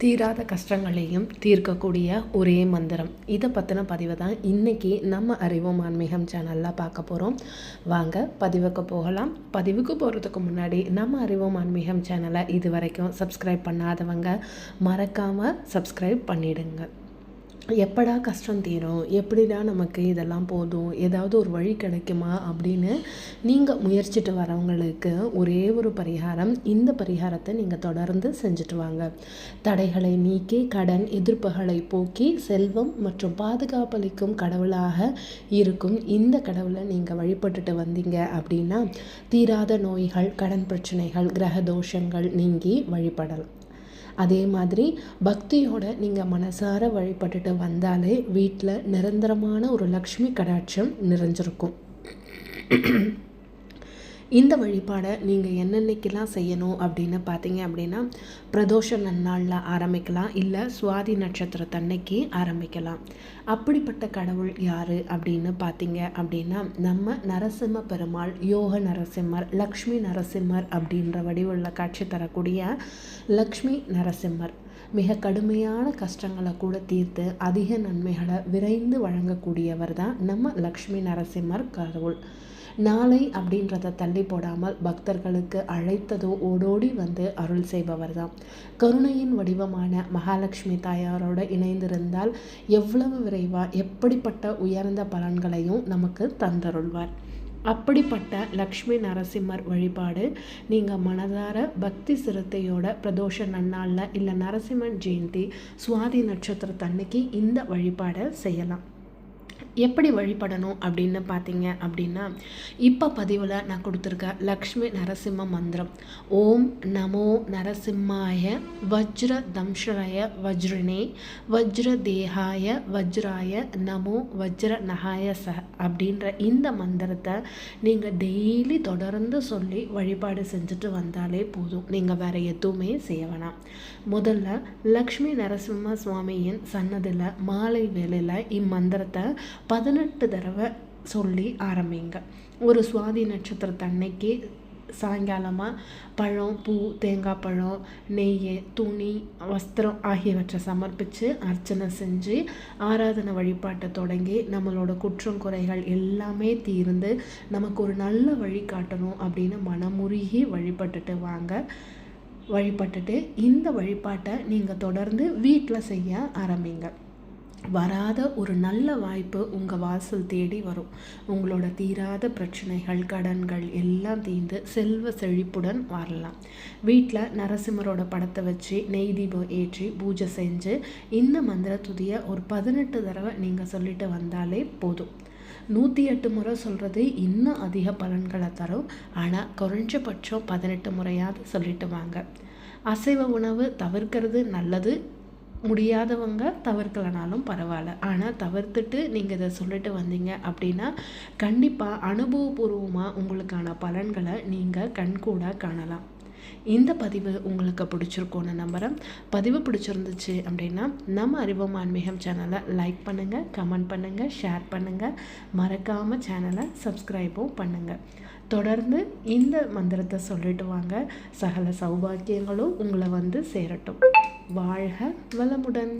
தீராத கஷ்டங்களையும் தீர்க்கக்கூடிய ஒரே மந்திரம். இதை பற்றின பதிவை தான் இன்றைக்கி நம்ம அறிவோம் ஆன்மீகம் சேனலில் பார்க்க போகிறோம். வாங்க பதிவுக்கு போகலாம். பதிவுக்கு போகிறதுக்கு முன்னாடி நம்ம அறிவோம் ஆன்மீகம் சேனலை இது வரைக்கும் சப்ஸ்கிரைப் பண்ணாதவங்க மறக்காமல் சப்ஸ்கிரைப் பண்ணிவிடுங்க. எப்படா கஷ்டம் தீரும், எப்படிடா நமக்கு இதெல்லாம் போதும், ஏதாவது ஒரு வழி கிடைக்குமா அப்படின்னு நீங்கள் முயற்சிட்டு வரவங்களுக்கு ஒரே ஒரு பரிகாரம். இந்த பரிகாரத்தை நீங்கள் தொடர்ந்து செஞ்சுட்டு வாங்க. தடைகளை நீக்கி கடன் எதிர்ப்புகளை போக்கி செல்வம் மற்றும் பாதுகாப்பளிக்கும் கடவுளாக இருக்கும் இந்த கடவுளை நீங்கள் வழிபட்டுட்டு வந்தீங்க அப்படின்னா தீராத நோய்கள், கடன் பிரச்சனைகள், கிரக தோஷங்கள் நீங்கி வழிபடலாம். அதே மாதிரி பக்தியோட நீங்கள் மனசார வழிபட்டுட்டு வந்தாலே வீட்டில் நிரந்தரமான ஒரு லக்ஷ்மி கடாட்சம் நிறைஞ்சிருக்கும். இந்த வழிபாடை நீங்கள் என்னென்னைக்கெல்லாம் செய்யணும் அப்படின்னு பார்த்தீங்க அப்படின்னா பிரதோஷ நன்னாளில் ஆரம்பிக்கலாம், இல்லை சுவாதி நட்சத்திரத்தன்னைக்கு ஆரம்பிக்கலாம். அப்படிப்பட்ட கடவுள் யார் அப்படின்னு பார்த்தீங்க அப்படின்னா நம்ம நரசிம்ம பெருமாள், யோக நரசிம்மர், லக்ஷ்மி நரசிம்மர் அப்படின்ற வடிவுள்ள காட்சி தரக்கூடிய லக்ஷ்மி நரசிம்மர். மிக கடுமையான கஷ்டங்களை கூட தீர்த்து அதிக நன்மைகளை விரைந்து வழங்கக்கூடியவர் தான் நம்ம லக்ஷ்மி நரசிம்மர் கடவுள். நாளை அப்படின்றத தள்ளி போடாமல் பக்தர்களுக்கு அழைத்ததோ ஓடோடி வந்து அருள் செய்பவர் தான். கருணையின் வடிவமான மகாலட்சுமி தாயாரோடு இணைந்திருந்தால் எவ்வளவு விரைவாக எப்படிப்பட்ட உயர்ந்த பலன்களையும் நமக்கு தந்தருள்வார். அப்படிப்பட்ட லக்ஷ்மி நரசிம்மர் வழிபாடு நீங்கள் மனதார பக்தி சிரத்தையோட பிரதோஷ நன்னாளில் இல்லை நரசிம்மன் ஜெயந்தி சுவாதி நட்சத்திரத்தன்னைக்கு இந்த வழிபாடை செய்யலாம். எப்படி வழிபடணும் அப்படின்னு பார்த்தீங்க அப்படின்னா இப்போ பதிவில் நான் கொடுத்துருக்க லக்ஷ்மி நரசிம்ம மந்திரம் ஓம் நமோ நரசிம்மாய வஜ்ர தம்ஷரய வஜ்ரினே வஜ்ர தேகாய வஜ்ராய நமோ வஜ்ர நகாய ச அப்படின்ற இந்த மந்திரத்தை நீங்கள் டெய்லி தொடர்ந்து சொல்லி வழிபாடு செஞ்சுட்டு வந்தாலே போதும். நீங்கள் வேறு எதுவுமே செய்ய வேணாம். முதல்ல லக்ஷ்மி நரசிம்ம சுவாமியின் சன்னதியில் மாலை வேளையில் இம்மந்திரத்தை 18 தடவை சொல்லி ஆரம்பிங்க. ஒரு சுவாதி நட்சத்திரத்தன்னைக்கு சாயங்காலமாக பழம், பூ, தேங்காய் பழம், நெய், துணி, வஸ்திரம் ஆகியவற்றை சமர்ப்பித்து அர்ச்சனை செஞ்சு ஆராதனை வழிபாட்டை தொடங்கி நம்மளோட குற்றம் குறைகள் எல்லாமே தீர்ந்து நமக்கு ஒரு நல்ல வழி காட்டணும் அப்படின்னு மனமுருகி வழிபட்டுட்டு வாங்க. வழிபட்டுட்டு இந்த வழிபாட்டை நீங்கள் தொடர்ந்து வீட்டில் செய்ய ஆரம்பிங்க. வராத ஒரு நல்ல வாய்ப்பு உங்கள் வாசல் தேடி வரும். உங்களோட தீராத பிரச்சனைகள், கடன்கள் எல்லாம் தீர்ந்து செல்வ செழிப்புடன் வரலாம். வீட்டில் நரசிம்மரோட படத்தை வச்சு நெய் தீபம் ஏற்றி பூஜை செஞ்சு இந்த மந்திர துதியை ஒரு 18 தடவை நீங்கள் சொல்லிட்டு வந்தாலே போதும். 108 முறை சொல்கிறது இன்னும் அதிக பலன்களை தரும். ஆனால் குறைஞ்சபட்சம் 18 முறையாவது சொல்லிட்டு வாங்க. அசைவ உணவு தவிர்க்கிறது நல்லது. முடியாதவங்க தவிர்க்கலனாலும் பரவாயில்ல. ஆனால் தவிர்த்துட்டு நீங்கள் இதை சொல்லிட்டு வந்தீங்க அப்படின்னா கண்டிப்பாக அனுபவபூர்வமாக உங்களுக்கான பலன்களை நீங்கள் கண்கூட காணலாம். இந்த பதிவு உங்களுக்கு பிடிச்சிருக்கோன்னு நம்புகிறேன். பதிவு பிடிச்சிருந்துச்சு அப்படின்னா நம்ம அறிவோம் ஆன்மீகம் சேனலை லைக் பண்ணுங்கள், கமெண்ட் பண்ணுங்கள், ஷேர் பண்ணுங்கள். மறக்காமல் சேனலை சப்ஸ்கிரைபும் பண்ணுங்கள். தொடர்ந்து இந்த மந்திரத்தை சொல்லிட்டு வாங்க. சகல சௌபாக்கியங்களும் உங்களை வந்து சேரட்டும். வாழ்க வளமுடன்.